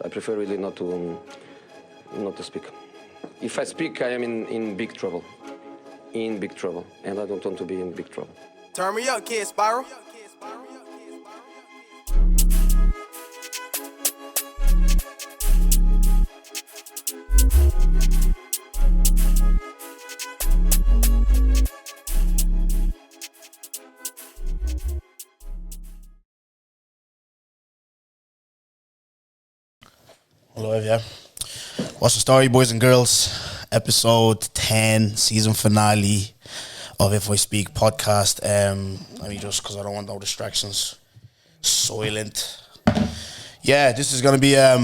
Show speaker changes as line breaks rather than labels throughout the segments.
I prefer really not to speak. If I speak, I am in big trouble. In big trouble. And I don't want to be in big trouble.
Turn me up, kid Spiral.
Hello, yeah. What's the story, boys and girls? Episode 10, season finale of If I Speak podcast. I mean, just because I don't want no distractions. Silent. Yeah, this is going to be a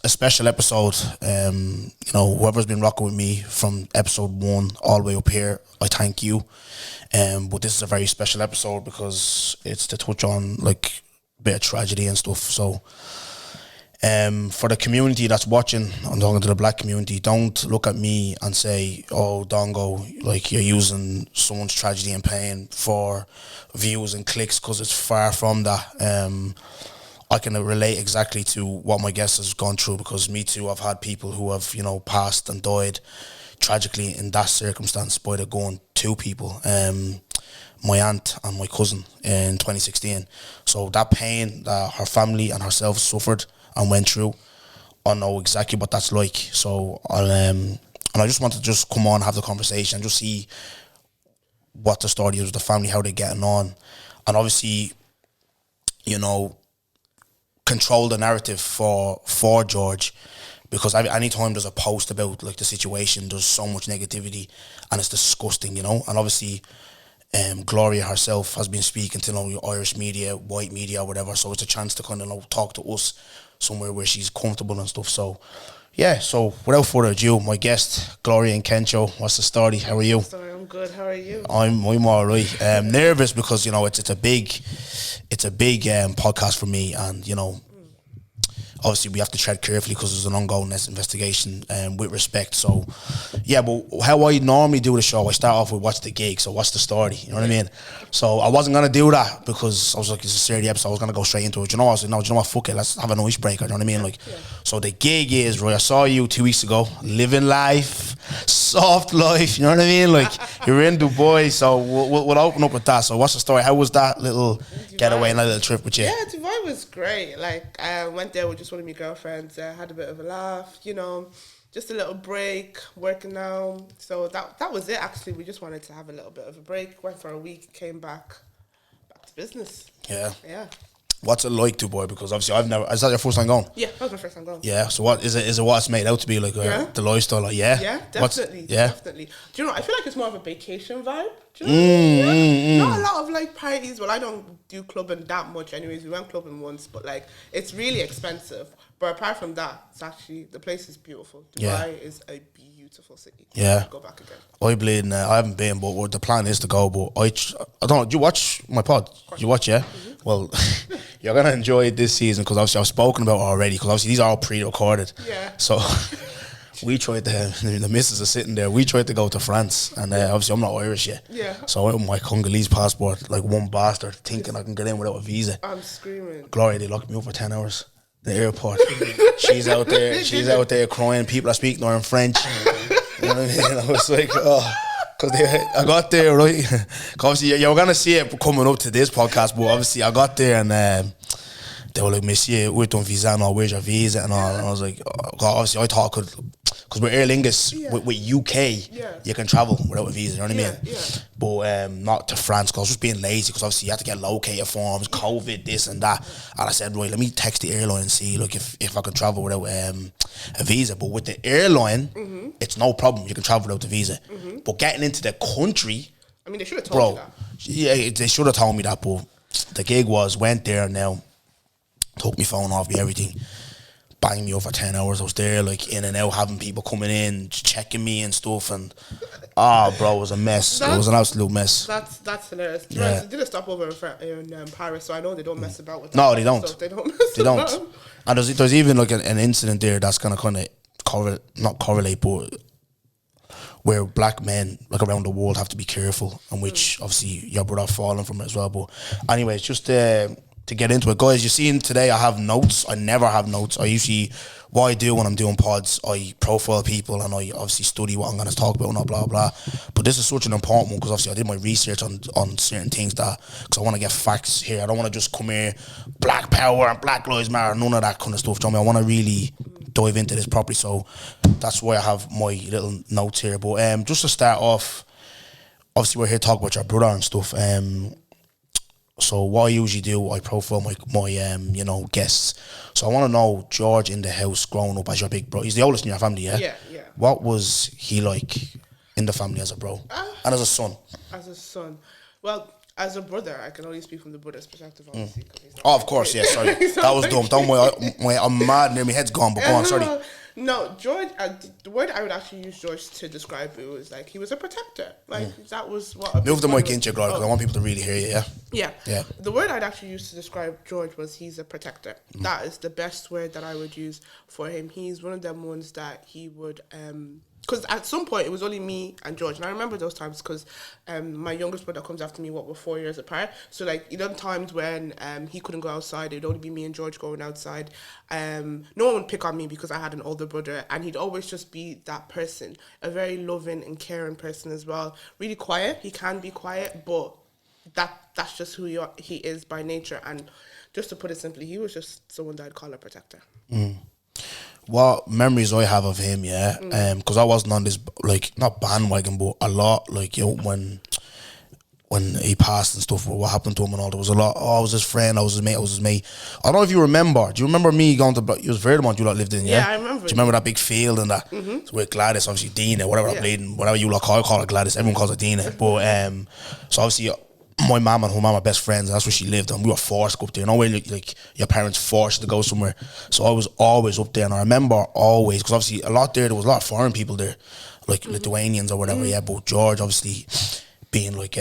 special episode. You know, whoever's been rocking with me from episode 1 all the way up here, I thank you. But this is a very special episode because it's to touch on like a bit of tragedy and stuff. So for the community that's watching, I'm talking to the black community, don't look at me and say, oh, Dongo, like you're using someone's tragedy and pain for views and clicks, because it's far from that. I can relate exactly to what my guest has gone through, because me too, I've had people who have, you know, passed and died tragically in that circumstance by the gun, 2 people. My aunt and my cousin in 2016. So that pain that her family and herself suffered and went through, I know exactly what that's like. So and I just want to just come on, have the conversation, just see what the story is with the family, how they're getting on, and obviously, you know, control the narrative for George, because anytime there's a post about like the situation, there's so much negativity and it's disgusting, you know. And obviously Gloria herself has been speaking to, you know, Irish media, white media, or whatever, so it's a chance to kind of, you know, talk to us somewhere where she's comfortable and stuff. So yeah, so without further ado, my guest, Gloria Nkencho. What's the story? How are you?
Sorry, I'm good. How are you?
I'm alright. Nervous because, you know, it's a big podcast for me, and, you know, obviously we have to tread carefully because there's an ongoing investigation with respect. So yeah, but how I normally do the show, I start off with what's the gig, so what's the story, you know what I mean? So I wasn't going to do that because I was like, it's a serious episode, I was going to go straight into it. You know, I was like, no, do you know what, fuck it, let's have an icebreaker, you know what I mean? Like, so the gig is, right, I saw you 2 weeks ago, living life, soft life, you know what I mean? Like, you're in Dubai, so we'll open up with that. So what's the story? How was that little getaway and that little trip with you?
Yeah, Dubai was great. Like, I went there with just one of my girlfriends, had a bit of a laugh, you know, just a little break, working now. So that was it, actually. We just wanted to have a little bit of a break, went for a week, came back to business.
Yeah.
Yeah.
What's it like, Dubai? Because obviously I've never. Is that your first time going?
Yeah, that was my first time going.
Yeah. So what is it? Is it what it's made out to be like? The lifestyle, like, yeah.
Yeah, definitely. Definitely. Do you know? I feel like it's more of a vacation vibe. Do you know? Not a lot of like parties. Well, I don't do clubbing that much, anyways. We went clubbing once, but like it's really expensive. But apart from that, it's actually, the place is beautiful. Dubai is a beautiful city.
Yeah.
Go back again.
I bleed. I haven't been, but the plan is to go. But I don't know. Do you watch my pod? Do you watch? Yeah. Mm-hmm. Well, you're gonna enjoy it this season because obviously I've spoken about it already. Because obviously these are all pre-recorded.
Yeah. So
we tried to. The missus are sitting there. We tried to go to France, and obviously I'm not Irish yet.
Yeah.
So I went with my Congolese passport, like one bastard, thinking I can get in without a visa.
I'm screaming.
Gloria, they locked me up for 10 hours. The airport. She's out there crying. People are speaking to her in French. You know what I mean? I was like, oh. Because I got there, right? Obviously, you're going to see it coming up to this podcast, but obviously I got there and they were like, Monsieur, où est ton visa? And all, where's your visa? And all. And I was like, oh, obviously I thought because we're Aer Lingus, with UK, you can travel without a visa, you know what I mean? Yeah. But not to France, because I was just being lazy, because obviously you had to get locator forms, COVID, this and that. And I said, right, let me text the airline and see like if I can travel without a visa. But with the airline, it's no problem, you can travel without the visa. But getting into the country,
I mean, they should have told you that.
Yeah, they should have told me that, but the gig went there now, took my phone off me, everything. Banged me over 10 hours. I was there, like, in and out, having people coming in, checking me and stuff, and bro, it was a mess. It was an absolute mess.
That's hilarious. Yeah. They did a stopover in Paris, so I know they don't mess about with that.
No, they don't.
They don't mess about.
And there's even like an incident there that's gonna kind of not correlate, but where black men like around the world have to be careful, and which obviously your brother fallen from it as well. But anyway, it's just to get into it. Guys, you seen today I have notes. I never have notes. I usually, what I do when I'm doing pods, I profile people and I obviously study what I'm going to talk about and blah, blah. But this is such an important one because obviously I did my research on certain things because I want to get facts here. I don't want to just come here, Black Power and Black Lives Matter, none of that kind of stuff. Do you know what I mean? I want to really dive into this properly. So that's why I have my little notes here. But just to start off, obviously we're here to talk about your brother and stuff. So what I usually do, I profile my guests. So I want to know George in the house growing up as your big bro. He's the oldest in your family, yeah?
Yeah, yeah.
What was he like in the family as a bro and as a son?
As a son. Well, as a brother, I can only speak from the brother's perspective, obviously. 'Cause he's not
Oh, of course, yeah, sorry. That was dumb. Don't worry, I'm mad and my head's gone, but go on, sorry.
No, George, the word I would actually use George to describe it was like he was a protector. Like that was what.
Move the mic into your Gloria because I want people to really hear you, yeah?
Yeah. The word I'd actually use to describe George was he's a protector. That is the best word that I would use for him. He's one of them ones that he would because at some point it was only me and George, and I remember those times because my youngest brother comes after me. We're 4 years apart, so like times when he couldn't go outside, it'd only be me and George going outside. No one would pick on me because I had an older brother, and he'd always just be that person, a very loving and caring person as well. Really quiet. He can be quiet, but that's just who he is by nature. And just to put it simply, he was just someone that I'd call a protector.
What memories I have of him, because I wasn't on this, like, not bandwagon, but a lot, like, when he passed and stuff, what happened to him and all, there was a lot, I was his friend, I was his mate. I don't know if you remember, do you remember me going to, you was Verdamont you lot lived in, yeah?
Yeah, I remember.
Do you remember that big field and that? So with Gladys, obviously Dina, whatever I played, whatever you lot call it Gladys, everyone calls it Dina. But, so obviously, my mum and her mum are best friends, and that's where she lived, and we were forced to go up there. You know, where like your parents forced you to go somewhere. So I was always up there, and I remember always, because obviously there was a lot of foreign people there, like Lithuanians or whatever, yeah, but George obviously being like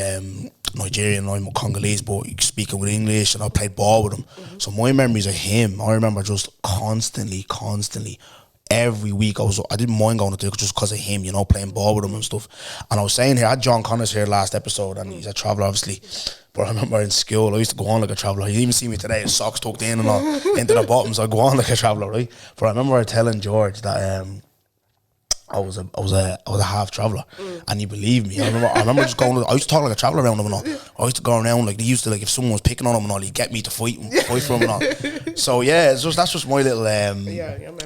Nigerian, I'm Congolese, but speaking with English, and I played ball with him. So my memories of him, I remember just constantly, every week I didn't mind going to there just because of him, you know, playing ball with him and stuff. And I was saying here, I had John Connors here last episode, and he's a traveller obviously, but I remember in school I used to go on like a traveller. You even see me today, his socks tucked in and all into the bottoms, I go on like a traveller, right? But I remember telling George that I was a half traveller, and he believed me. I remember just going. I used to talk like a traveller around him and all. I used to go around like they used to, like if someone was picking on him and all, he'd get me to fight for him and all. So yeah, that's just my little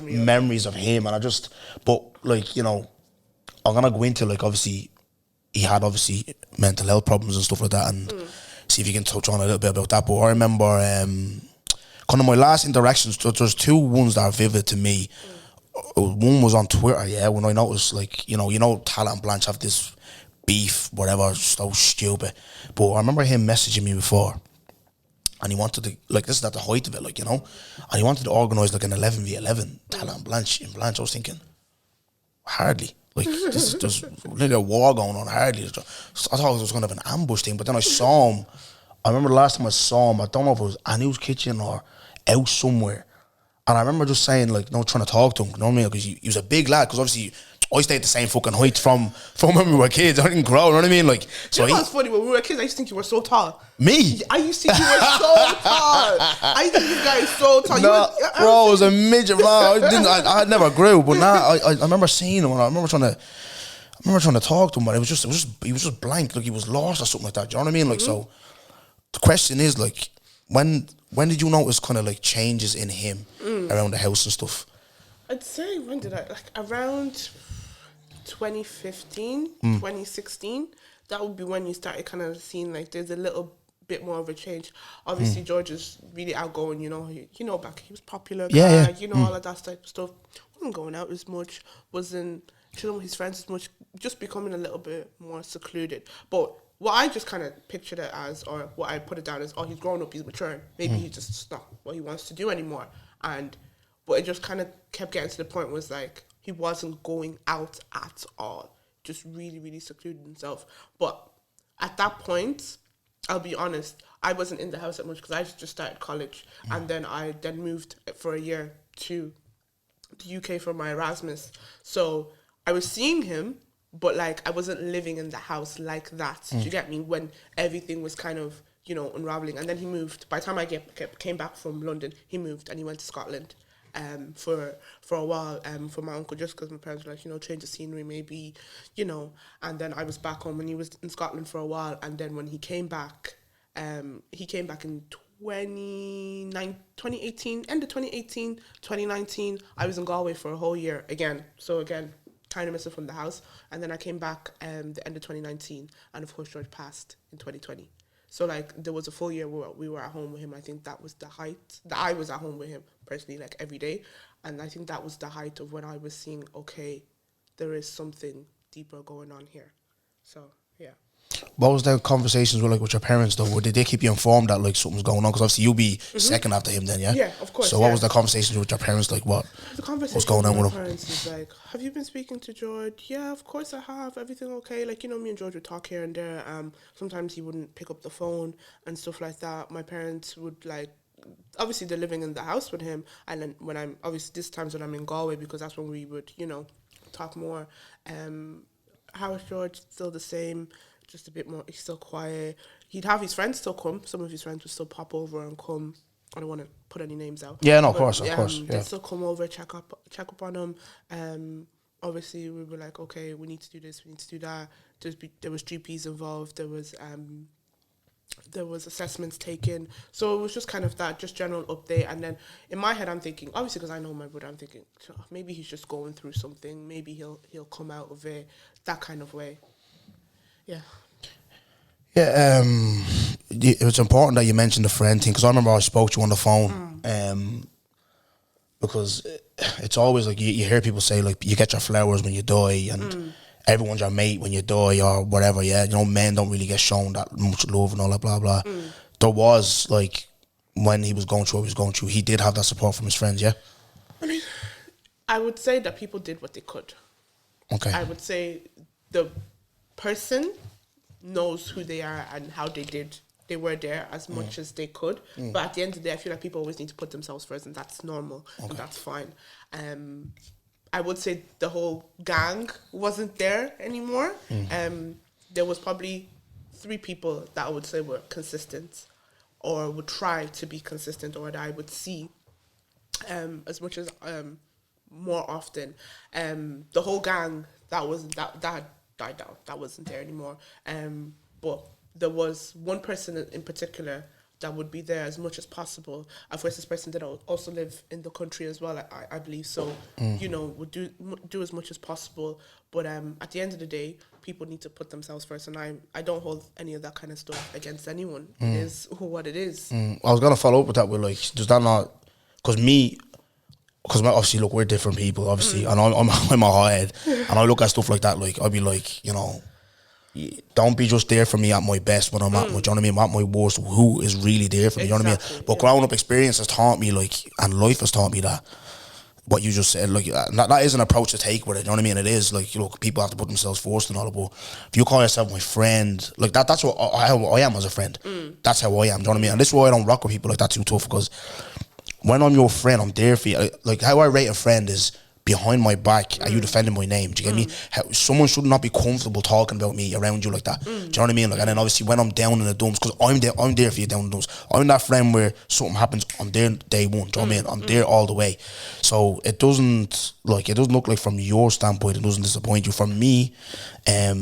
memories of him. And but like, you know, I'm gonna go into, like, obviously he had obviously mental health problems and stuff like that, and see if you can touch on a little bit about that. But I remember kind of my last interactions. There's two ones that are vivid to me. One was on Twitter, yeah, when I noticed, like, you know, Talat and Blanche have this beef, whatever, so stupid. But I remember him messaging me before, and he wanted to, like, this is at the height of it, like, you know, and he wanted to organise like an 11v11, Talat and Blanche. I was thinking, hardly. Like, there's really a war going on, hardly. I thought it was kind of an ambush thing, but then I saw him. I remember the last time I saw him, I don't know if it was Anu's kitchen or out somewhere. And I remember just saying, like, no, trying to talk to him, you know what I mean? Because he was a big lad, because obviously I stayed the same fucking height from when we were kids. I didn't grow, you know what I mean? Like, so
you know what's funny? When we were kids, I used to think you were so tall.
Me?
I used to think you were so tall. I think this guy is so tall.
Bro, I was a midget, man. I never grew, but now I remember seeing him, and I remember trying to talk to him, but he was just blank, like he was lost or something like that. Do you know what I mean? Like, so the question is, like, when did you notice kind of like changes in him around the house and stuff?
I'd say, when did around 2015, 2016, that would be when you started kind of seeing like there's a little bit more of a change. Obviously, George is really outgoing, you know, back he was popular, guy, you know, all of that type of stuff. Wasn't going out as much, wasn't chilling with his friends as much, just becoming a little bit more secluded. But what I just kind of pictured it as, or what I put it down as, oh, he's grown up, he's maturing. Maybe he's just not what he wants to do anymore. But it just kind of kept getting to the point where it's like he wasn't going out at all, just really, really secluded himself. But at that point, I'll be honest, I wasn't in the house that much because I just started college, and then I moved for a year to the UK for my Erasmus. So I was seeing him, but like I wasn't living in the house like that. Do you get me? When everything was kind of unraveling. And then he moved. By the time I came back from London, he moved and he went to Scotland for a while for my uncle, just because my parents were like, change the scenery maybe, and then I was back home and he was in Scotland for a while. And then when he came back in 2018, end of 2018, 2019, I was in Galway for a whole year again. So again, kind of missing from the house. And then I came back the end of 2019, and of course George passed in 2020. So like there was a full year where we were at home with him. I think that was the height that I was at home with him personally, like every day. And I think that was the height of when I was seeing, okay, there is something deeper going on here. So yeah.
What was the conversations with your parents though? Did they keep you informed that like something's going on? Because obviously you'll be second after him then, yeah?
Yeah, of course.
So what was the conversations with your parents like? What's going on with
my parents is like, have you been speaking to George? Yeah, of course I have. Everything okay? Like, me and George would talk here and there. Sometimes he wouldn't pick up the phone and stuff like that. My parents would like, obviously they're living in the house with him, and then when I'm obviously this times when I'm in Galway, because that's when we would talk more. How is George? Still the same, just a bit more. He's still quiet. He'd have his friends still come. Some of his friends would still pop over and come. I don't want to put any names out.
Yeah, no, of course.
They'd still come over, check up on him. Obviously we were like, okay, we need to do this, we need to do that. There was GPs involved. There was assessments taken. So it was just kind of that, just general update. And then in my head, I'm thinking, obviously because I know my brother, I'm thinking, maybe he's just going through something. Maybe he'll come out of it, that kind of way. Yeah.
Yeah, it was important that you mentioned the friend thing, because I remember I spoke to you on the phone, because it's always like you hear people say like you get your flowers when you die, and everyone's your mate when you die or whatever. Yeah, men don't really get shown that much love and all that blah blah. There was like when he was going through what he was going through, he did have that support from his friends. Yeah,
I mean, I would say that people did what they could.
Okay.
I would say the person knows who they are and how they were there as much as they could. But at the end of the day, I feel like people always need to put themselves first, and that's normal and that's fine. I would say the whole gang wasn't there anymore. There was probably 3 people that I would say were consistent or would try to be consistent, or that I would see as much as more often. The whole gang that had died down. That wasn't there anymore. But there was one person in particular that would be there as much as possible. Of course, this person did also live in the country as well, I believe. So, would do as much as possible. But at the end of the day, people need to put themselves first. And I don't hold any of that kind of stuff against anyone. It is what it is.
I was going to follow up with that with like, does that not... Because obviously, look, we're different people, obviously, and I'm a hard, and I look at stuff like that, like, I'd be like, don't be just there for me at my best when I'm at my, do you know what I mean, at my worst, who is really there for me, you know what I mean? But growing up experience has taught me, like, and life has taught me that, what you just said, like, that is an approach to take with it, you know what I mean? It is, like, people have to put themselves first and all that, but if you call yourself my friend, like, that's what I am as a friend. That's how I am, do you know what I mean? And this is why I don't rock with people like that too tough, because when I'm your friend, I'm there for you. Like, how I rate a friend is behind my back, are you defending my name? Do you get me? Someone should not be comfortable talking about me around you like that. Do you know what I mean? Like, and then obviously when I'm down in the dumps, because I'm there for you down in the dumps. I'm that friend where something happens, I'm there day one. Do you know what I mean? I'm there all the way. So it doesn't look like from your standpoint, it doesn't disappoint you. From me, I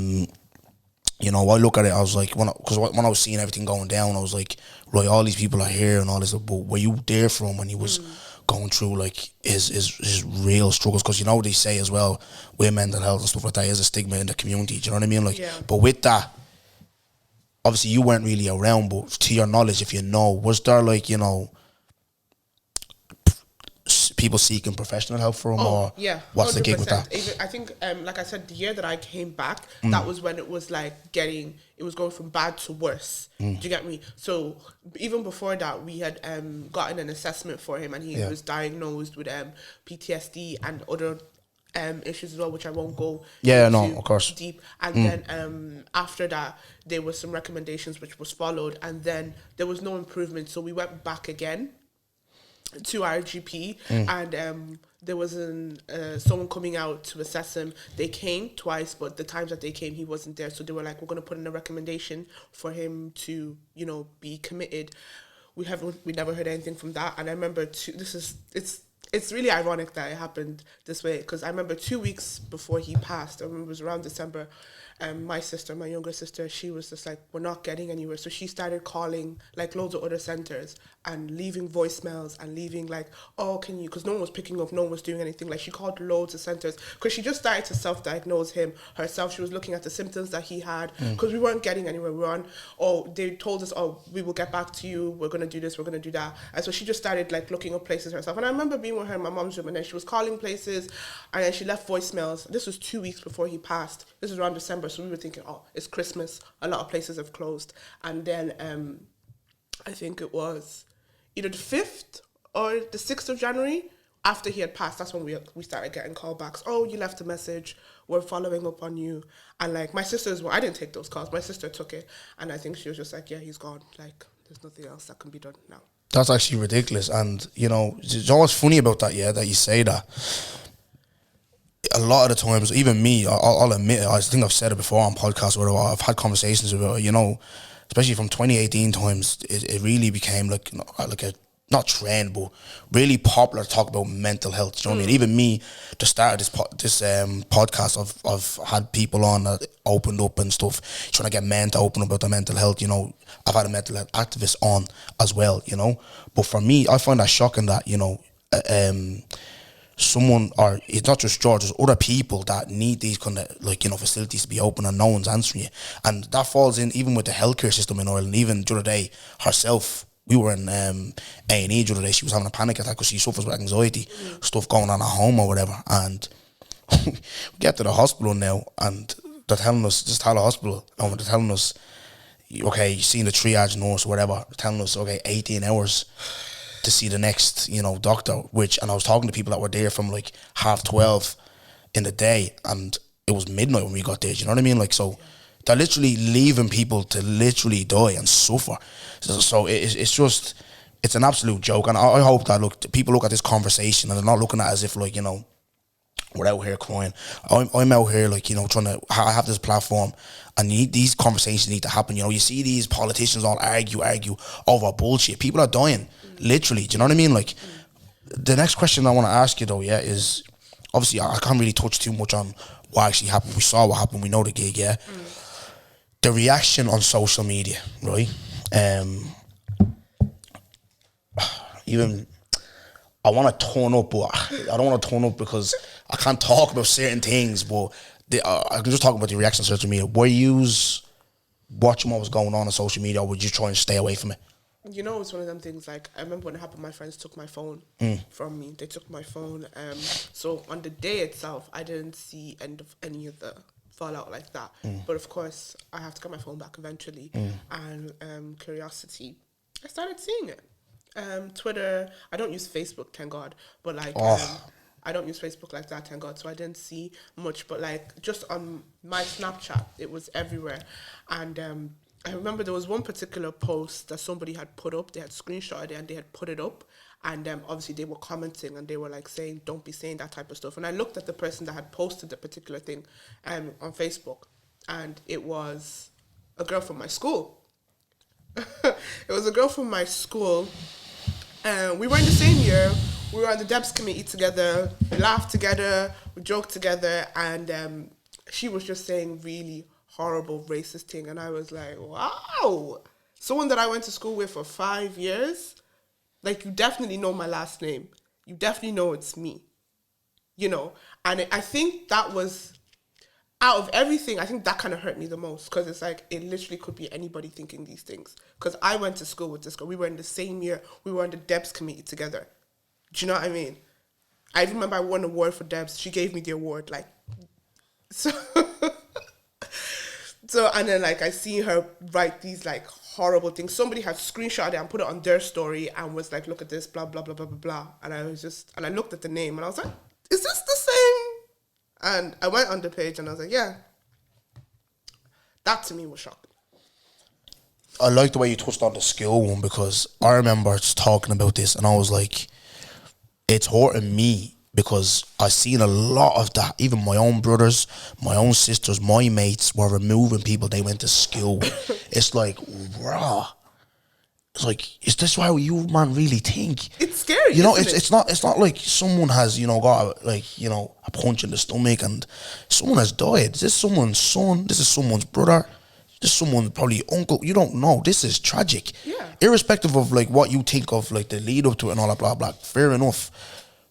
look at it, I was like, when I was seeing everything going down, I was like, right, all these people are here and all this, but were you there for him when he was going through like his real struggles? Because what they say as well with mental health and stuff like that is a stigma in the community, do you know what I mean? Like, but with that, obviously you weren't really around, but to your knowledge, if you know, was there like, people seeking professional help for him, or what's 100%. The gig with that?
I think, like I said, the year that I came back, that was when it was like it was going from bad to worse. Do you get me? So even before that, we had gotten an assessment for him, and he was diagnosed with PTSD and other issues as well, which I won't go
of course
deep. And then after that, there was some recommendations which was followed, and then there was no improvement, so we went back again to our GP, and there was someone coming out to assess him. They came twice, but the times that they came, he wasn't there. So they were like, we're going to put in a recommendation for him to, be committed. We never heard anything from that. And I remember it's really ironic that it happened this way, because I remember 2 weeks before he passed, I remember it was around December, my younger sister, she was just like, we're not getting anywhere. So she started calling like loads of other centers and leaving voicemails and leaving like, oh, can you, because no one was picking up, no one was doing anything. Like she called loads of centers because she just started to self-diagnose him herself. She was looking at the symptoms that he had, because we weren't getting anywhere. We were on, they told us, we will get back to you, we're going to do this, we're going to do that. And so she just started like looking up places herself. And I remember being with her in my mom's room, and then she was calling places, and then she left voicemails. This was 2 weeks before he passed. This was around December, so we were thinking, it's Christmas, a lot of places have closed. And then I think it was either the 5th or the 6th of January, after he had passed, that's when we started getting callbacks. Oh, you left a message, we're following up on you. And like my sister's, I didn't take those calls, my sister took it, and I think she was just like, yeah, he's gone, like there's nothing else that can be done now.
That's actually ridiculous. And it's always funny about that, that you say that. A lot of the times, even me, I'll admit it, I think I've said it before on podcasts or whatever, I've had conversations about it, especially from 2018 times, it really became like a, not trend, but really popular to talk about mental health. You know what I mean? Even me, to start this podcast, I've had people on that opened up and stuff, trying to get men to open up about their mental health. I've had a mental health activist on as well. But for me, I find that shocking that someone, or it's not just George, there's other people that need these kind of facilities to be open and no one's answering you. And that falls in even with the healthcare system in Ireland. Even the other day herself, we were in A&E the other day, she was having a panic attack because she suffers with anxiety, stuff going on at home or whatever. And we get to the hospital now and they're telling us, just tell the hospital, and they're telling us, okay, you've seen the triage nurse or whatever, telling us, okay, 18 hours to see the next, doctor, and I was talking to people that were there from like 12:30 in the day, and it was midnight when we got there, you know what I mean? So they're literally leaving people to literally die and suffer. So it's an absolute joke, and I hope that, people look at this conversation and they're not looking at it as if we're out here crying. I'm out here trying to, I have this platform, and these conversations need to happen. You see these politicians all argue over bullshit. People are dying, literally. Do you know what I mean? The next question I want to ask you though, is obviously I can't really touch too much on what actually happened. We saw what happened. We know the gig, The reaction on social media, right? Even I want to turn up, but I don't want to turn up because I can't talk about certain things, but I can just talk about the reaction on social media. Were you watching what was going on social media, or would you try and stay away from it?
It's one of them things, I remember when it happened, my friends took my phone from me. They took my phone. So on the day itself, I didn't see any of the fallout like that. But of course, I have to get my phone back eventually. And curiosity, I started seeing it. Twitter, I don't use Facebook, thank God. But I don't use Facebook like that, thank God. So I didn't see much. But just on my Snapchat, it was everywhere. And I remember there was one particular post that somebody had put up. They had screenshotted it and they had put it up. And obviously they were commenting and they were saying, don't be saying that type of stuff. And I looked at the person that had posted the particular thing on Facebook, and it was a girl from my school. It was a girl from my school. We were in the same year. We were on the Debs committee together. We laughed together. We joked together. And she was just saying really horrible racist thing. And I was like, wow. Someone that I went to school with for 5 years. You definitely know my last name. You definitely know it's me. And I think that was, out of everything, I think that kind of hurt me the most, because it's it literally could be anybody thinking these things. Because I went to school with this girl. We were in the same year. We were on the Debs committee together. Do you know what I mean? I remember I won an award for Debs. She gave me the award. So and then I see her write these horrible things. Somebody had screenshot it and put it on their story and was look at this, blah, blah, blah, blah, blah, blah. And I looked at the name and I was like, is this the same? And I went on the page and I was like, yeah. That to me was shocking.
I like the way you touched on the skill one, because I remember just talking about this and I was like, it's hurting me because I've seen a lot of that. Even my own brothers, my own sisters, my mates were removing people they went to school with. It's like, raw. It's like, is this how you man really think?
It's scary.
You know,
isn't
it's not like someone has, got a punch in the stomach and someone has died. This is someone's son, this is someone's brother, this is someone's probably uncle. You don't know. This is tragic.
Yeah.
Irrespective of like what you think of like the lead up to it and all that blah blah. Fair enough.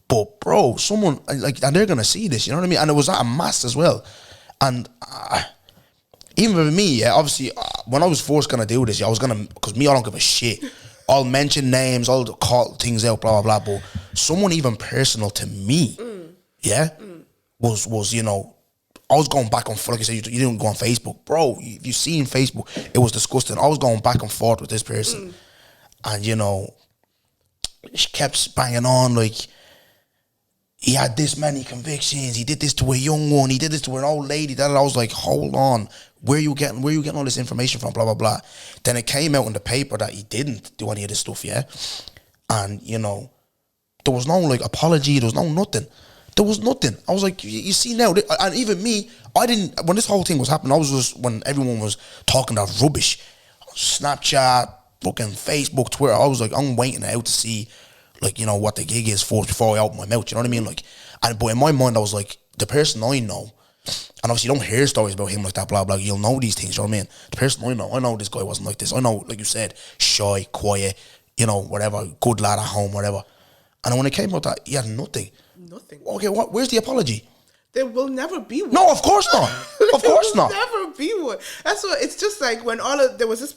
But bro, someone like, and they're gonna see this, you know what I mean? And it was at a mass as well. And even with me, yeah, obviously, when I was first gonna do this, I was gonna, because me, I don't give a shit. I'll mention names, I'll call things out, blah blah blah. But someone even personal to me, was I was going back and forth. Like I said, you didn't go on Facebook, bro. If you seen Facebook, it was disgusting. I was going back and forth with this person, and she kept banging on like, he had this many convictions. He did this to a young one. He did this to an old lady. That I was like, hold on, where you getting all this information from? Blah blah blah. Then it came out in the paper that he didn't do any of this stuff, yeah. And there was no like apology. There was no nothing. There was nothing. I was like, you see now, and even me, I didn't. When this whole thing was happening, I was just, when everyone was talking that rubbish, Snapchat, fucking Facebook, Twitter. I was like, I'm waiting out to see, like, what the gig is for before I open my mouth. You know what I mean? Like, but in my mind, I was like, the person I know, and obviously you don't hear stories about him like that, blah, blah. You'll know these things, you know what I mean? The person I know this guy wasn't like this. I know, like you said, shy, quiet, whatever, good lad at home, whatever. And when it came out that he had nothing.
Nothing.
Okay, where's the apology?
There will never be one.
No, of course not. Of course not.
There will never be one. That's what, it's just like when I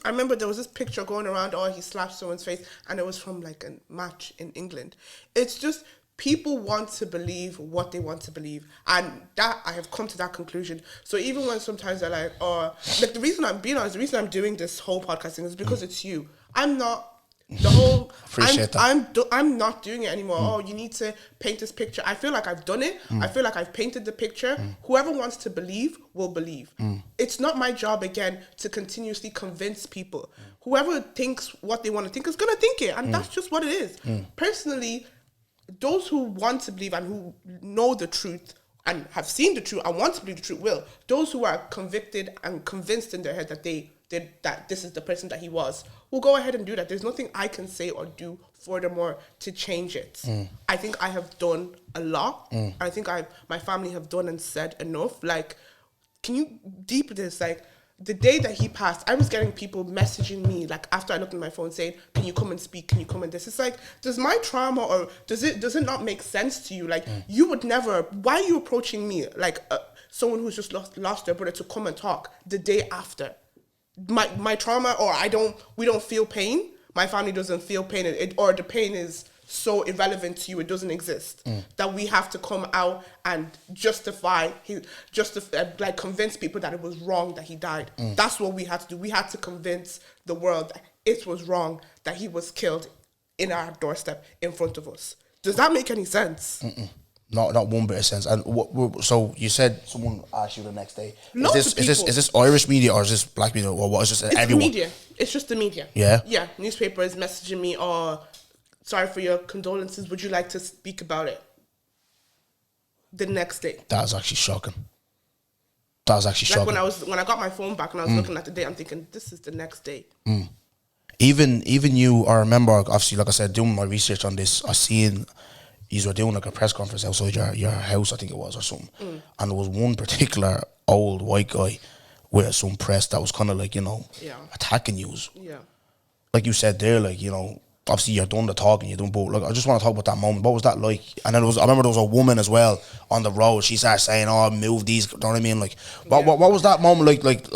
remember there was this picture going around, he slapped someone's face, and it was from like a match in England. It's just, people want to believe what they want to believe, and that, I have come to that conclusion. So even when sometimes they're like, like, the reason I'm doing this whole podcast thing is because it's you. I'm not the whole
Appreciate that.
I'm not doing it anymore. You need to paint this picture. I feel like I've done it. I feel like I've painted the picture. Whoever wants to believe will believe. It's not my job again to continuously convince people. Whoever thinks what they want to think is gonna think it, and that's just what it is. Personally, those who want to believe and who know the truth and have seen the truth and want to believe the truth will. Those who are convicted and convinced in their head that this is the person that he was, will go ahead and do that. There's nothing I can say or do furthermore to change it. I think I have done a lot. I think my family have done and said enough. Like, can you deep this? Like, the day that he passed, I was getting people messaging me, like, after I looked at my phone saying, can you come and speak? Can you come and this? It's like, does my trauma, or does it not make sense to you? Like, you would never, why are you approaching me like someone who's just lost their brother to come and talk the day after? My trauma, or we don't feel pain. My family doesn't feel pain, or the pain is so irrelevant to you, it doesn't exist. That we have to come out and like convince people that it was wrong that he died. That's what we had to do. We had to convince the world that it was wrong that he was killed in our doorstep in front of us. Does that make any sense?
Not one bit of sense. And so you said someone asked you the next day.
Lots of people.
Is this Irish media or is this black media, or what? Is this everyone?
The media. It's just the media.
Yeah.
Yeah. Newspapers messaging me, sorry for your condolences. Would you like to speak about it? The next day.
That was actually shocking. Shocking.
When I got my phone back and I was looking at the date, I'm thinking, this is the next day.
Even you, I remember, obviously, like I said, doing my research on this, I seen you were doing like a press conference outside your house, I think it was, or something. And there was one particular old white guy with some press that was kind of like, attacking you.
Yeah.
Like you said there, like, obviously you're done the talking, you're done, but like, I just want to talk about that moment. What was that like? And then I remember there was a woman as well on the road. She started saying, move these, you know what I mean? Like, what was that moment like,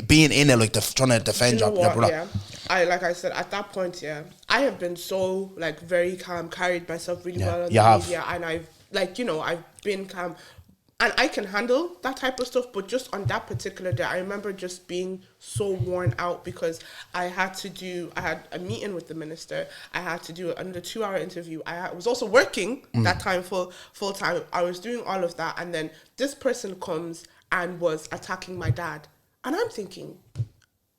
being in it, like, trying to defend your brother?
Yeah. Like I said, at that point, I have been so, like, very calm, carried myself really well in the media, and I've, like, I've been calm, and I can handle that type of stuff, but just on that particular day, I remember just being so worn out because I had a meeting with the minister, I had to do another 2-hour interview, I was also working that time full time, I was doing all of that, and then this person comes and was attacking my dad, and I'm thinking,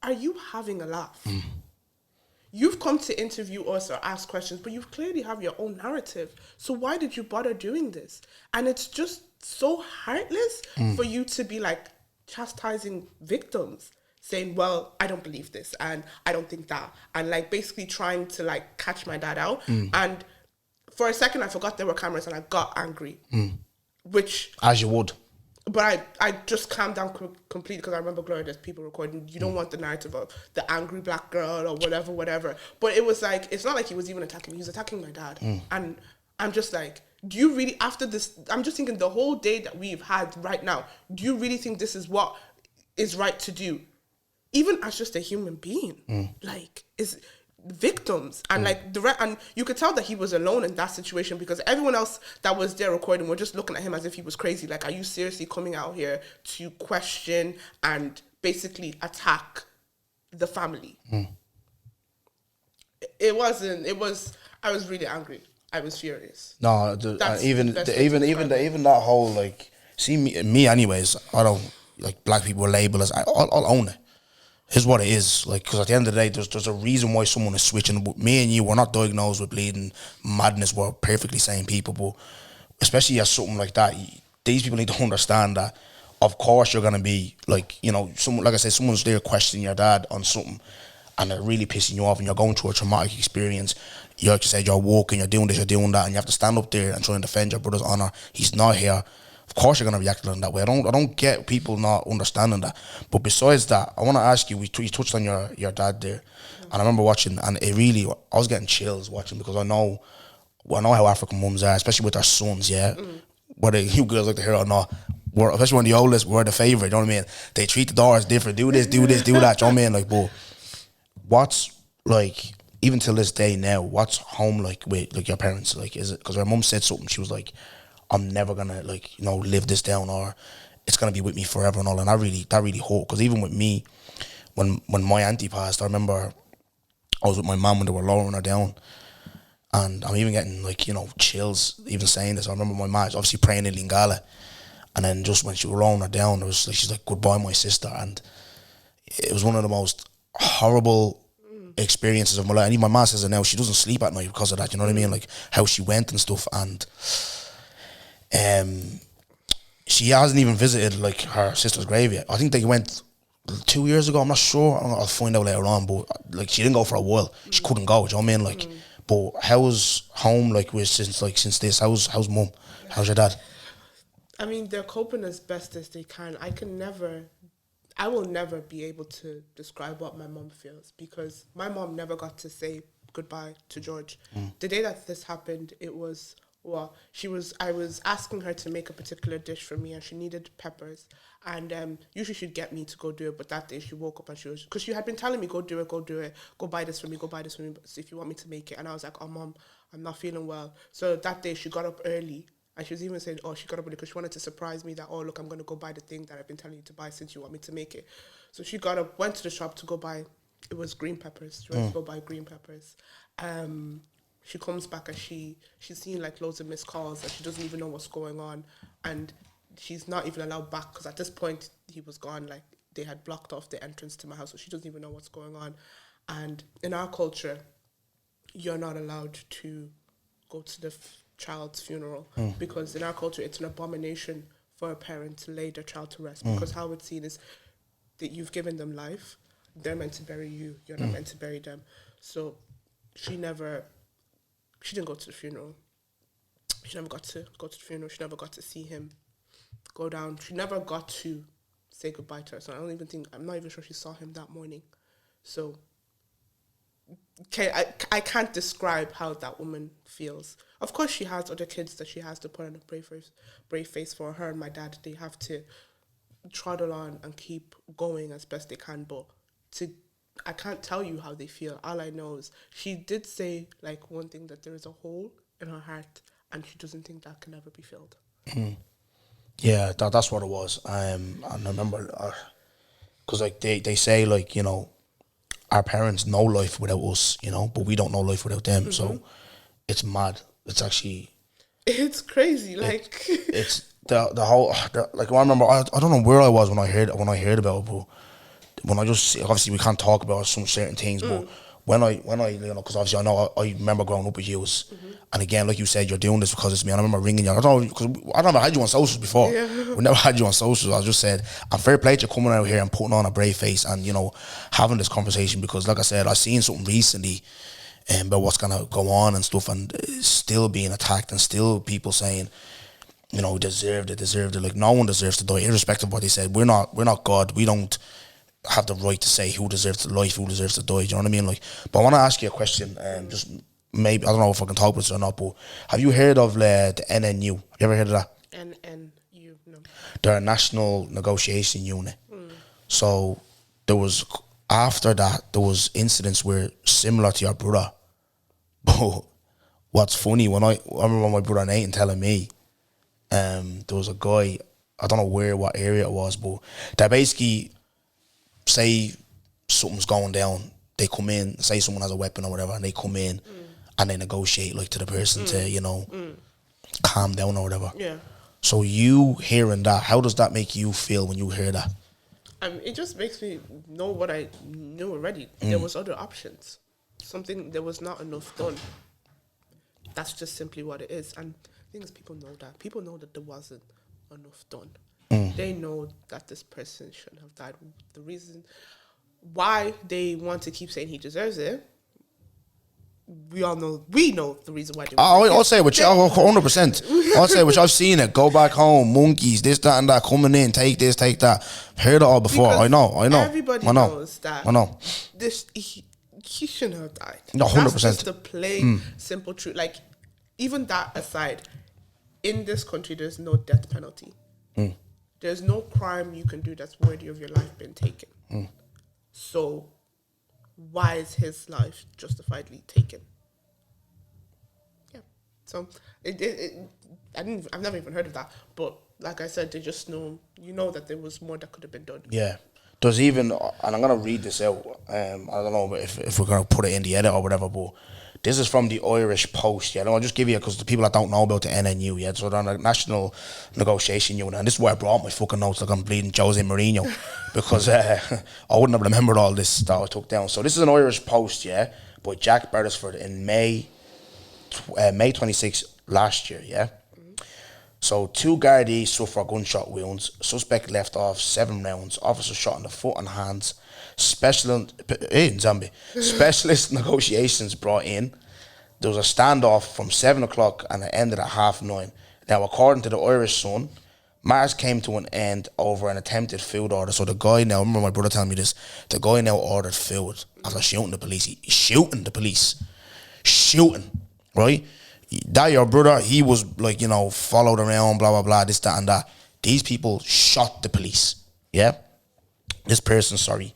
are you having a laugh? you've come to interview us or ask questions, but you clearly have your own narrative. So why did you bother doing this? And it's just so heartless for you to be like chastising victims, saying, well, I don't believe this and I don't think that, and like basically trying to like catch my dad out. And for a second I forgot there were cameras and I got angry, which,
as you would.
but I just calmed down completely, because I remember, Gloria, there's people recording. You don't want the narrative of the angry black girl or whatever. But it was like, it's not like he was even attacking me. He was attacking my dad. And I'm just like, do you really, after this, I'm just thinking the whole day that we've had right now, do you really think this is what is right to do? Even as just a human being. Like, is victims and like and you could tell that he was alone in that situation, because everyone else that was there recording were just looking at him as if he was crazy. Like, are you seriously coming out here to question and basically attack the family? I was really angry. I was furious.
No, even that whole, like, see, me anyways, I don't like black people label as, I'll own it. Here's what it is, like, because at the end of the day, there's a reason why someone is switching. Me and you, we're not diagnosed with bleeding madness. We're perfectly sane people, but especially as something like that, these people need to understand that, of course, you're gonna be like, you know, someone, like I said, someone's there questioning your dad on something, and they're really pissing you off, and you're going through a traumatic experience. You, like you said, you're walking, you're doing this, you're doing that, and you have to stand up there and try and defend your brother's honor. He's not here. Of course you're going to react in that way. I don't get people not understanding that. But besides that, I want to ask you, you touched on your dad there. And I remember watching, and it really, I was getting chills watching, because I know how African mums are, especially with their sons, yeah? Whether you girls like to hear it or not, especially when the oldest, we're the favourite, you know what I mean? They treat the daughters different, do this, do that, you know what I mean? Like, but what's, like, even till this day now, what's home like with, like, your parents? Like, is it, because her mum said something, she was like, I'm never gonna, like, you know, live this down, or it's gonna be with me forever and all. And that really hurt, because even with me, when my auntie passed, I remember I was with my mum when they were lowering her down, and I'm even getting, like, you know, chills even saying this. I remember my mum obviously praying in Lingala, and then just when she was lowering her down, it was like, she's like, goodbye, my sister. And it was one of the most horrible experiences of my life. And even my mum says it now, she doesn't sleep at night because of that, you know what I mean? Like, how she went and stuff. And she hasn't even visited, like, her sister's grave yet. I think they went 2 years ago, I'm not sure. I'll find out later on, but, like, she didn't go for a while. She couldn't go, do you know what I mean? Like, but how's home, like, since this? How's mum? How's your dad?
I mean, they're coping as best as they can. I will never be able to describe what my mom feels, because my mom never got to say goodbye to George. The day that this happened, it was, well, I was asking her to make a particular dish for me, and she needed peppers, and usually she'd get me to go do it, but that day she woke up and she was, because she had been telling me, go do it, go buy this for me, if you want me to make it. And I was like, oh mom, I'm not feeling well. So that day she got up early, and she was even saying, she got up early because she wanted to surprise me that, look, I'm going to go buy the thing that I've been telling you to buy since you want me to make it. So she got up, went to the shop to go buy, it was green peppers. She went to go buy green peppers. She comes back and she's seeing, like, loads of missed calls, and she doesn't even know what's going on, and she's not even allowed back, because at this point he was gone. Like, they had blocked off the entrance to my house, so she doesn't even know what's going on. And in our culture, you're not allowed to go to the child's funeral, because in our culture it's an abomination for a parent to lay their child to rest, because how it's seen is that you've given them life, they're meant to bury you, you're not meant to bury them. So she didn't go to the funeral. She never got to go to the funeral. She never got to see him go down. She never got to say goodbye to her son. I'm not even sure she saw him that morning. So I can't describe how that woman feels. Of course she has other kids that she has to put on a brave face for. Her and my dad, they have to trundle on and keep going as best they can, but I can't tell you how they feel. All I know is she did say, like, one thing, that there is a hole in her heart and she doesn't think that can ever be filled.
Yeah, that's what it was. And I remember, because, like, they say, like, you know, our parents know life without us, you know, but we don't know life without them. So it's mad. It's actually...
It's crazy, like...
It's the whole... like, I remember, I don't know where I was when I heard about it, but when I just... Obviously, we can't talk about some certain things, but when I because obviously I know I remember growing up with you, and again, like you said, you're doing this because it's me. And I remember ringing you. I don't know, because I never had you on socials before. We never had you on socials. I just said, I'm fair play to you coming out here and putting on a brave face and having this conversation, because like I said, I seen something recently about what's gonna go on and stuff, and it's still being attacked, and still people saying, deserved it. Like, no one deserves to die, irrespective of what they said. We're not God. We don't have the right to say who deserves to life, who deserves to die. Do you know what I mean? Like, but I want to ask you a question. Just maybe, I don't know if I can talk with this or not, but have you heard of the NNU? Have you ever heard of that?
NNU, no.
They're a national negotiation unit. So there was, after that, there was incidents where similar to your brother. But what's funny, I remember my brother Nathan telling me, there was a guy, I don't know what area it was, but they basically say something's going down, they come in, say someone has a weapon or whatever, and they come in and they negotiate like to the person to, calm down or whatever.
Yeah.
So you hearing that, how does that make you feel when you hear that?
It just makes me know what I knew already. There was other options. There was not enough done. That's just simply what it is. And the thing is, people know that. People know that there wasn't enough done. They know that this person shouldn't have died. The reason why they want to keep saying he deserves it, we know the reason why.
I'll say which 100%. I'll say which I've seen it. Go back home, monkeys, this, that, and that, coming in, take this, take that. Heard it all before.
Because
I know.
Everybody knows that.
I know.
He shouldn't have died.
No, 100%.
That's just the plain, simple truth. Like, even that aside, in this country, there's no death penalty. There's no crime you can do that's worthy of your life being taken. So, why is his life justifiably taken? Yeah. So, I've never even heard of that. But, like I said, they just know, that there was more that could have been done.
Yeah. There's even, and I'm going to read this out, I don't know if we're going to put it in the edit or whatever, but this is from the Irish Post, yeah. I'll just give you, because the people that don't know about the NNU, yeah. So they're on a national negotiation unit, and this is where I brought my fucking notes like I'm bleeding Jose Mourinho, because I wouldn't have remembered all this that I took down. So this is an Irish Post, yeah, by Jack Beresford in May 26 last year, yeah. So 2 Gardaí suffer gunshot wounds. Suspect left off 7 rounds. Officer shot in the foot and hands. Specialist negotiations brought in. There was a standoff from 7 o'clock and it ended at 9:30. Now, according to the Irish Sun, Mars came to an end over an attempted food order. So the guy now, I remember my brother telling me this, the guy now ordered food after shooting the police. He's shooting the police. Shooting, right? That your brother, he was like, followed around, blah, blah, blah, this, that, and that. These people shot the police, yeah? This person, sorry,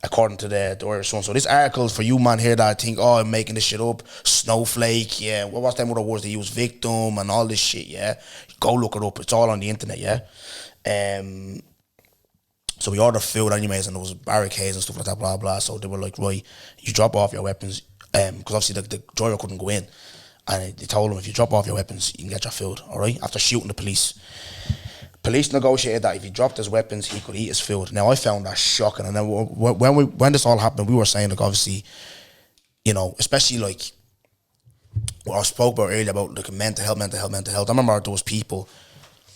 according to the Irish Sun. So this article is for you, man, here that think, I'm making this shit up. Snowflake, yeah. What's them other words they use? Victim and all this shit, yeah? Go look it up. It's all on the internet, yeah? So we ordered food anyways, and there was barricades and stuff like that, blah, blah. So they were like, right, you drop off your weapons. Because obviously the driver couldn't go in. And they told him, if you drop off your weapons, you can get your food, all right? After shooting the police. Police negotiated that if he dropped his weapons, he could eat his food. Now, I found that shocking. And then when this all happened, we were saying, like, obviously, especially, like, what I spoke about earlier about, like, mental health. I remember there was people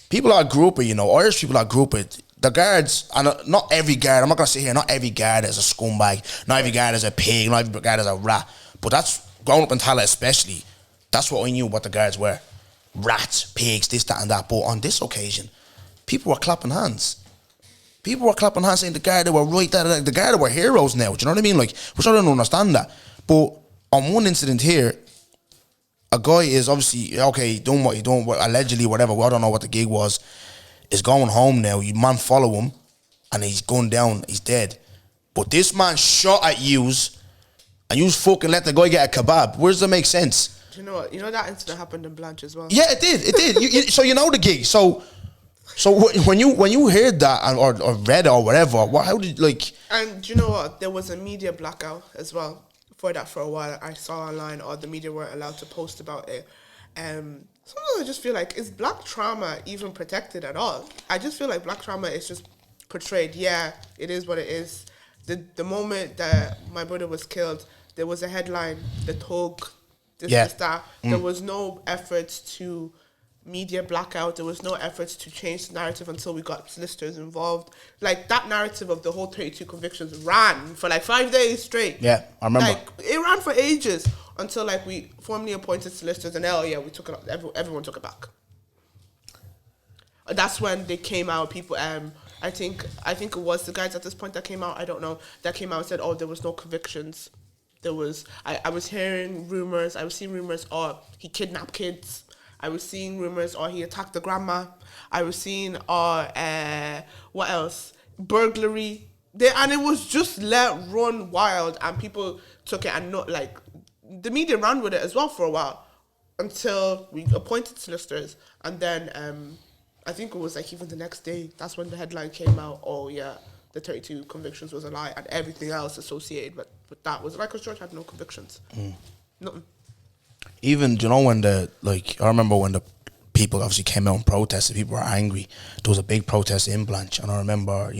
that I grew up with, Irish people that I grew up with, the guards, and not every guard, I'm not going to sit here, not every guard is a scumbag, not every guard is a pig, not every guard is a rat. But that's, growing up in Tala especially, that's what I knew what the guards were. Rats, pigs, this, that, and that. But on this occasion, people were clapping hands. People were clapping hands saying the guard, they were right, the guard were heroes now. Do you know what I mean? Like, which I don't understand that. But on one incident here, a guy is obviously, okay, doing what he's doing, allegedly, whatever, I don't know what the gig was, is going home now. You man follow him, and he's going down, he's dead. But this man shot at yous, and you fucking let the guy get a kebab. Where does that make sense?
Do you know what? That incident happened in Blanche as well.
Yeah, it did. So you know the gig. So when you heard that or read it or whatever, how did
And do you know what? There was a media blackout as well for a while. I saw online, or the media weren't allowed to post about it. Sometimes I just feel like, is black trauma even protected at all? I just feel like black trauma is just portrayed. Yeah, it is what it is. The moment that my brother was killed, there was a headline, the tug, this,
Yeah.
this, that. There was no efforts to media blackout. There was no efforts to change the narrative until we got solicitors involved. Like, that narrative of the whole 32 convictions ran for like 5 days straight.
Yeah, I remember.
Like, it ran for ages until like we formally appointed solicitors, and we took it. Everyone took it back. That's when they came out. People, I think it was the guys at this point that came out. I don't know, that came out and said, "Oh, there was no convictions." There was. I was hearing rumors. I was seeing rumors. Oh, he kidnapped kids. I was seeing rumors. Or he attacked the grandma. I was seeing. What else? Burglary. And it was just let run wild, and people took it, and not like the media ran with it as well for a while until we appointed solicitors, and then I think it was like even the next day, that's when the headline came out. Oh yeah, the 32 convictions was a lie, and everything else associated with that was like, because George had no convictions, nothing.
Even, do you know, when I remember when the people obviously came out and protested, people were angry. There was a big protest in Blanche, and I remember,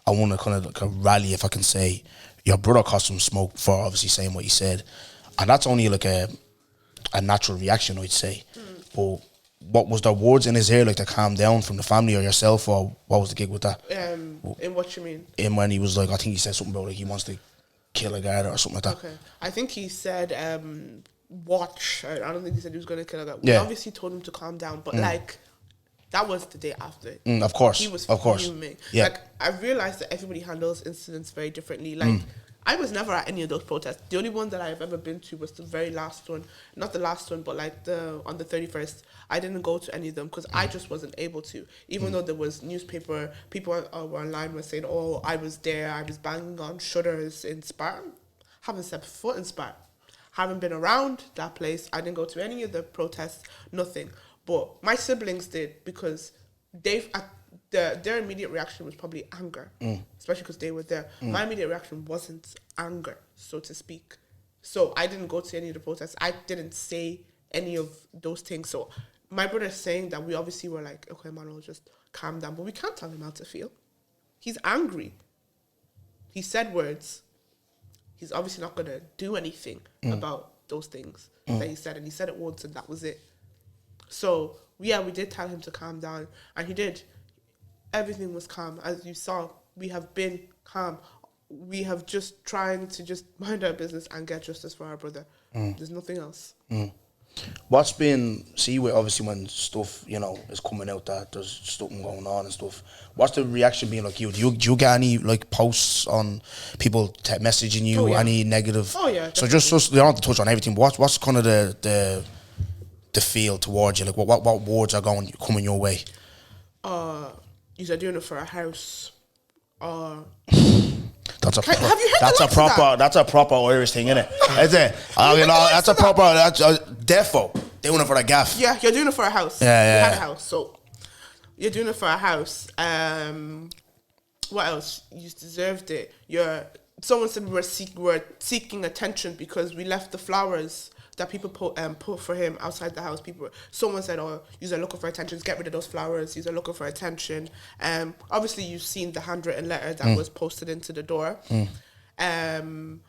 I want to kind of like a rally, if I can say, your brother caused some smoke for obviously saying what he said, and that's only like a natural reaction, I'd say. But what was the words in his ear like to calm down from the family or yourself, or what was the gig with that?
In what you mean?
In when he was like, I think he said something about like he wants to kill a guy or something like that.
Okay, I think he said watch. I don't think he said he was going to kill a guy.
Yeah.
We obviously told him to calm down, but like that was the day after.
Of course,
he was fuming.
Yeah.
Like, I realized that everybody handles incidents very differently. Like, I was never at any of those protests. The only one that I've ever been to was the very last one. Not the last one, but like on the 31st. I didn't go to any of them because I just wasn't able to. Even though there was newspaper, people were online were saying, oh, I was there, I was banging on shutters in Spartan. Haven't stepped foot in Spartan. Haven't been around that place. I didn't go to any of the protests, nothing. But my siblings did, because their immediate reaction was probably anger, especially because they were there. My immediate reaction wasn't anger, so to speak. So I didn't go to any of the protests. I didn't say any of those things. So my brother's saying that we obviously were like, okay, Manuel, just calm down. But we can't tell him how to feel. He's angry. He said words. He's obviously not going to do anything about those things that he said. And he said it once, and that was it. So, yeah, we did tell him to calm down, and he did. Everything was calm. As you saw, we have been calm. We have just trying to just mind our business and get justice for our brother. There's nothing else.
What's been, obviously when stuff, is coming out that there's stuff going on and stuff, what's the reaction being like you? Do you get any like posts on people messaging you, any negative?
Oh yeah.
So just you don't have to touch on everything, but what's kind of the feel towards you? Like what words are coming your way?
You're doing it for a house.
That's a
have you heard
that's
the
a
likes of
proper
that?
that's a proper Irish thing, isn't it? Is it? That's a proper defo doing it for a gaff.
Yeah, you're doing it for a house.
Yeah.
You had a house, so you're doing it for a house. What else? You deserved it. Someone said we were seeking attention because we left the flowers that people put for him outside the house. Someone said, "Oh, you're looking for attention. Get rid of those flowers. You're looking for attention." Obviously, you've seen the handwritten letter that was posted into the door. Someone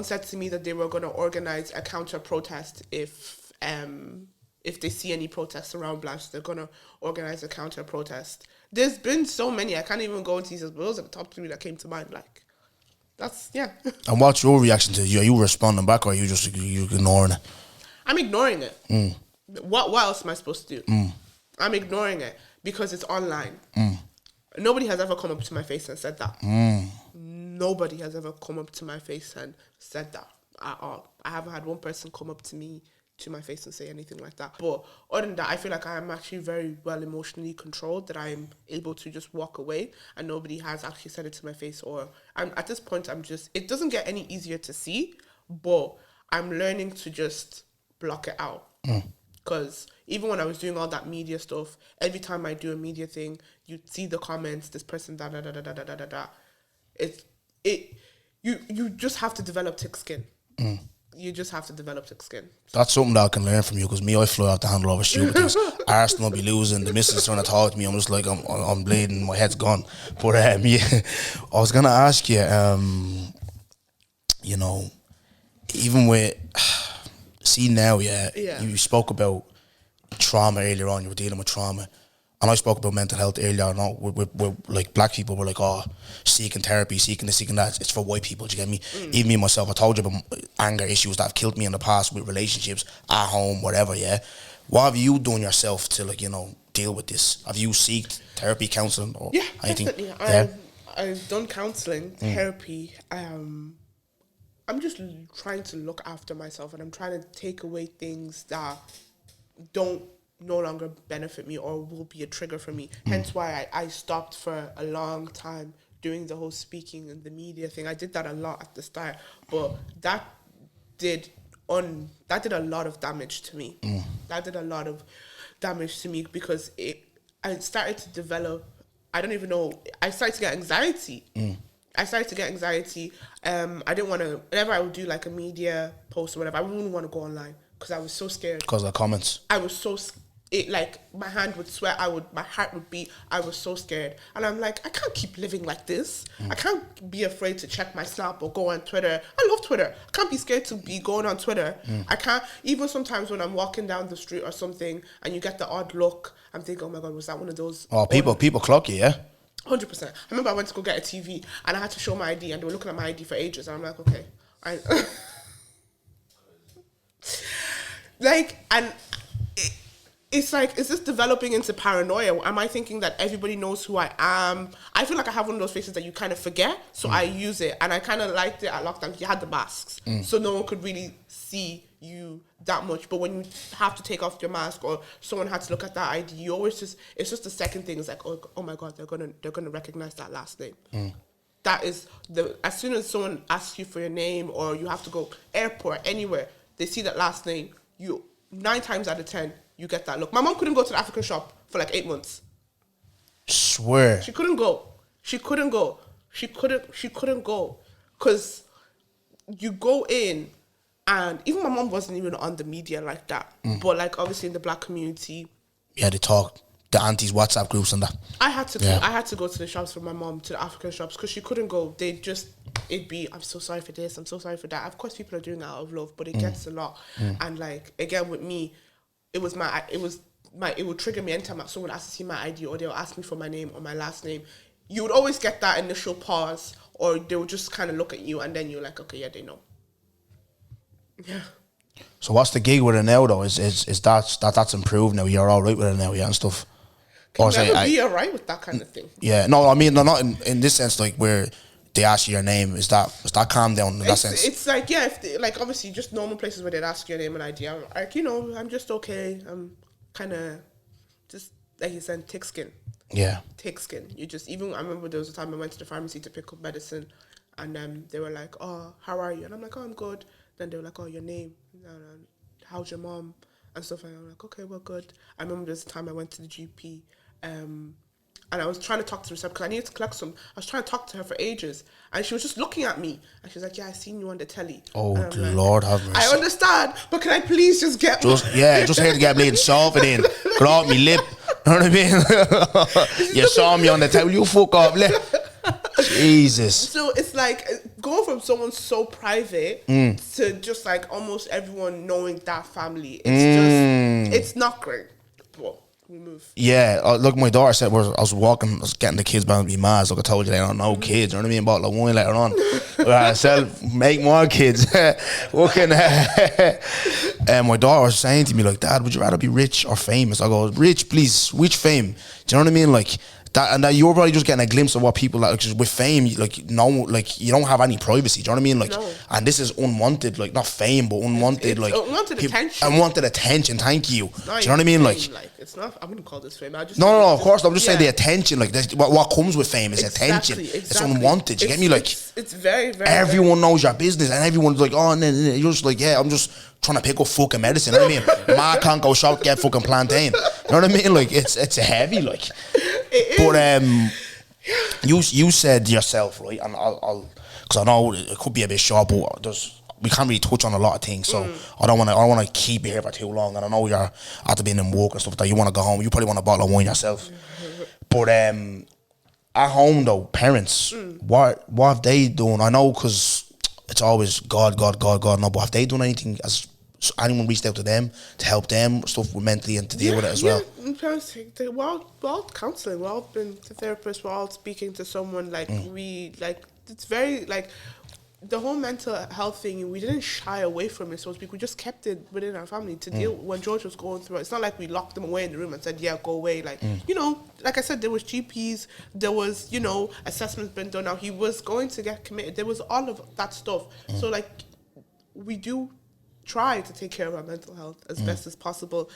said to me that they were going to organize a counter protest if they see any protests around Blanche. They're going to organize a counter protest. There's been so many. I can't even go into these, but those are the top 3 that came to mind. Like, that's, yeah.
And what's your reaction to it? Are you responding back, or are you just ignoring it?
I'm ignoring it. What else am I supposed to do? I'm ignoring it because it's online. Nobody has ever come up to my face and said that. Nobody has ever come up to my face and said that at all. I haven't had one person come up to my face and say anything like that. But other than that, I feel like I am actually very well emotionally controlled, that I'm able to just walk away and nobody has actually said it to my face. Or at this point, it doesn't get any easier to see, but I'm learning to just block it out. Because even when I was doing all that media stuff, every time I do a media thing, you'd see the comments, this person, da da da da da da da da. You just have to develop thick skin. You just have to develop thick skin.
That's something that I can learn from you, because I fly off the handle over stupid things. Arsenal be losing, the missus trying to talk to me, I'm just like, I'm bleeding, my head's gone. But yeah, I was gonna ask you, even with, see now,
Yeah.
you spoke about trauma earlier on. You were dealing with trauma, and I spoke about mental health earlier. I know we're like black people. We're like, oh, seeking therapy, seeking this, seeking that. It's for white people. Do you get me? Even me myself. I told you about anger issues that have killed me in the past with relationships at home, whatever. Yeah. What have you done yourself to deal with this? Have you seeked therapy, counseling, or anything?
Definitely.
Yeah.
I've done counseling, therapy. I'm just trying to look after myself, and I'm trying to take away things that don't no longer benefit me or will be a trigger for me. Hence why I stopped for a long time doing the whole speaking and the media thing. I did that a lot at the start, but that did a lot of damage to me. That did a lot of damage to me because I started to develop, I don't even know, I started to get anxiety. I didn't want to, whenever I would do like a media post or whatever, I wouldn't want to go online because I was so scared.
Because of the comments.
I was so like my hand would sweat, my heart would beat. I was so scared, and I'm like, I can't keep living like this. I can't be afraid to check my Snap or go on Twitter. I love Twitter. I can't be scared to be going on Twitter. I can't, even sometimes when I'm walking down the street or something, and you get the odd look, I'm thinking, oh my god, was that one of those?
Oh, people clock you, yeah.
100%. I remember I went to go get a TV, and I had to show my ID, and they were looking at my ID for ages, and I'm like, okay, it's like, is this developing into paranoia? Am I thinking that everybody knows who I am? I feel like I have one of those faces that you kind of forget, so I use it. And I kind of liked it at lockdown because you had the masks, so no one could really see you that much. But when you have to take off your mask or someone had to look at that ID, you always it's just the second thing. It's like, oh my God, they're gonna recognize that last name. That is as soon as someone asks you for your name or you have to go airport, anywhere, they see that last name, 9 times out of 10, you get that look. My mom couldn't go to the African shop for like 8 months.
Swear.
She couldn't go. Because you go in, and even my mom wasn't even on the media like that. But like obviously in the black community.
Yeah, they talk. The aunties WhatsApp groups and that.
I had to go to the shops for my mom, to the African shops, because she couldn't go. It'd be, I'm so sorry for this, I'm so sorry for that. Of course people are doing it out of love, but it gets a lot. And like, again with me, it would trigger me anytime someone asked to see my ID or they'll ask me for my name or my last name. You would always get that initial pause, or they would just kind of look at you and then you're like, okay, yeah, they know. Yeah.
So what's the gig with it now though? Is that's improved now? You're all right with it now, yeah, and stuff.
Can you never be alright with that kind of thing?
Yeah, no, I mean, no, not in this sense, like where they ask you your name. Is that calm down in that sense?
It's like, yeah, like obviously just normal places where they'd ask your name and ID. I'm like, I'm just okay. I'm kind of just, like you said, thick skin.
Yeah. Thick
skin. I remember there was a time I went to the pharmacy to pick up medicine, and they were like, oh, how are you? And I'm like, oh, I'm good. Then they were like, oh, your name? How's your mom? And stuff. And I'm like, okay, well, good. I remember there was a time I went to the GP, and I was trying to talk to the reception because I needed to collect some. I was trying to talk to her for ages, and she was just looking at me, and she was like, "Yeah, I seen you on the telly."
Oh, Lord have mercy!
I understand, but can I please just get?
Just here to get bleeding soft in, grab me lip. You know what I mean? You saw me on the telly. You fuck up, lip. Jesus.
So it's like going from someone so private to just like almost everyone knowing that family. It's not great. Well, we move.
Yeah, look, my daughter said I was getting the kids back to be mad. Like I told you, they don't know kids. You know what I mean? Bought like wine later on. I said, make more kids. And my daughter was saying to me like, Dad, would you rather be rich or famous? I go, rich, please. Which fame? Do you know what I mean? Like. That you're probably just getting a glimpse of what people like with fame, like no, like you don't have any privacy. Do you know what I mean? Like, no. And this is unwanted, like not fame, but unwanted, like
unwanted attention.
Unwanted attention. Thank you. Do you know what I mean? Like
it's not. I wouldn't call this fame.
No. Of course, I'm just saying the attention. Like what comes with fame is attention. Exactly. It's unwanted. You get me? Like
it's very, very.
Everyone knows your business, and everyone's like, oh, no. You're just like, yeah, I'm just trying to pick up fucking medicine. You know what I mean? Ma can't go shop get fucking plantain. You know what I mean? Like it's heavy, like. But you said yourself, right, and I'll because I know it could be a bit short, but we can't really touch on a lot of things, so I don't want to keep you here for too long. And I know you're after being in work and stuff that you want to go home. You probably want a bottle of wine yourself. But at home though, parents, what have they done? I know because it's always God, God, God, God. No, but have they done anything? Has anyone reached out to them to help them stuff with mentally and to deal with it as well?
I'm trying to think. We're all counselling. We're all been to therapists. We're all speaking to someone. Like it's very like the whole mental health thing. We didn't shy away from it, so to speak. We just kept it within our family to deal when George was going through it. It's not like we locked him away in the room and said, "Yeah, go away." Like like I said, there was GPs. There was assessments been done. Now he was going to get committed. There was all of that stuff. So like we do try to take care of our mental health as best as possible.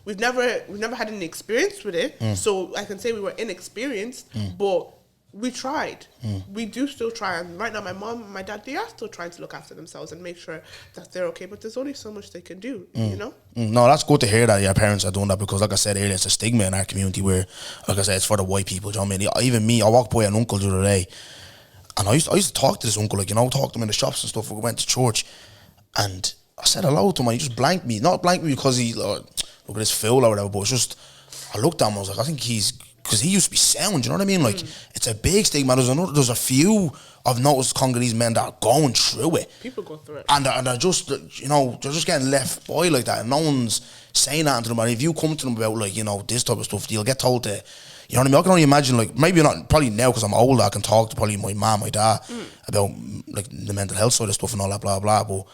We've never had any experience with it, so I can say we were inexperienced, but we tried. We do still try, and right now my mom and my dad, they are still trying to look after themselves and make sure that they're okay, but there's only so much they can do,
No, that's good to hear that your parents are doing that, because like I said earlier, it's a stigma in our community where, like I said, it's for the white people. Do you know what I mean? Even me, I walked by an uncle the other day, and I used to talk to this uncle, talk to him in the shops and stuff. We went to church, and I said hello to him, and he just blanked me. Not blanked me because he, look at his fool or whatever, but it's just, I looked at him, I was like, I think because he used to be sound, you know what I mean? Like, it's a big stigma. There's a few I've noticed Congolese men that are going through it.
People go through it.
And they're just, they're just getting left by like that, and no one's saying that to them. And if you come to them about, like, this type of stuff, you'll get told to, you know what I mean? I can only imagine, like, maybe not, probably now because I'm older, I can talk to probably my mom, my dad about, like, the mental health side of stuff and all that, blah, blah, but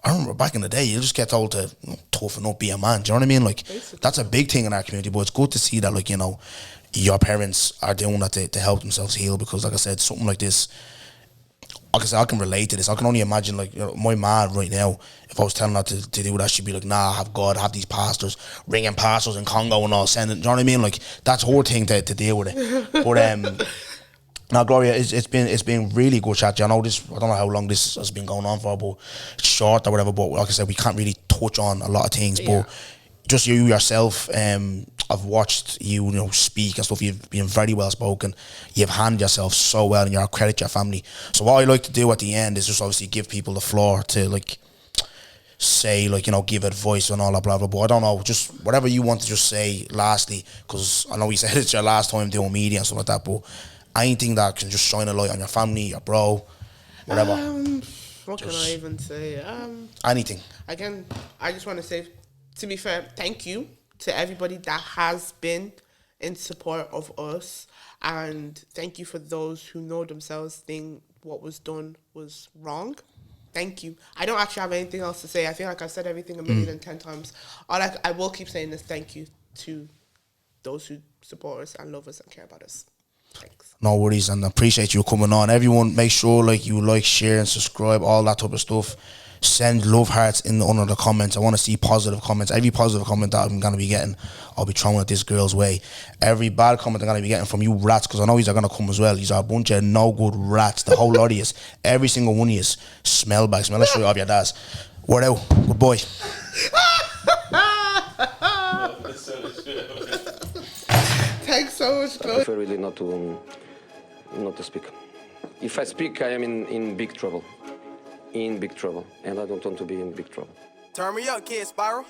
I remember back in the day, you just get told to toughen up, be a man. Do you know what I mean? Like, basically, that's a big thing in our community, but it's good to see that, like, your parents are doing that to help themselves heal, because, like I said, something like this, like I said, I can relate to this. I can only imagine, like, my mom right now, if I was telling her to do that, she'd be like, nah, have God, have these pastors, ringing pastors in Congo and all, sending, do you know what I mean? Like, that's her thing to deal with it. But, now, Gloria, it's been really good chat. I know this. I don't know how long this has been going on for, but it's short or whatever. But like I said, we can't really touch on a lot of things. Yeah. But just you yourself, I've watched you, speak and stuff. You've been very well spoken. You've handled yourself so well, and you're a credit to your family. So what I like to do at the end is just obviously give people the floor to, like, say, like, give advice and all that, blah, blah, blah. I don't know, just whatever you want to just say lastly, because I know you said it's your last time doing media and stuff like that, but anything that can just shine a light on your family, your bro, whatever.
What can I even say?
Anything.
Again, I just want to say, to be fair, thank you to everybody that has been in support of us, and thank you for those who know themselves think what was done was wrong. Thank you. I don't actually have anything else to say. I feel like I've said everything 1,010 times. All I will keep saying is thank you to those who support us and love us and care about us. Thanks.
No worries, and I appreciate you coming on. Everyone, make sure you like, share and subscribe, all that type of stuff. Send love hearts under the comments. I want to see positive comments. Every positive comment that I'm going to be getting, I'll be throwing at this girl's way. Every bad comment I'm going to be getting from you rats, because I know these are going to come as well. These are a bunch of no good rats. The whole lot of you, every single one of you, smell bags. Smell the shit off your dads. We're out. Goodbye.
Thanks so much, Gloria.
I prefer really not to speak. If I speak, I am in big trouble. In big trouble. And I don't want to be in big trouble.
Turn me up, kid, Spiral.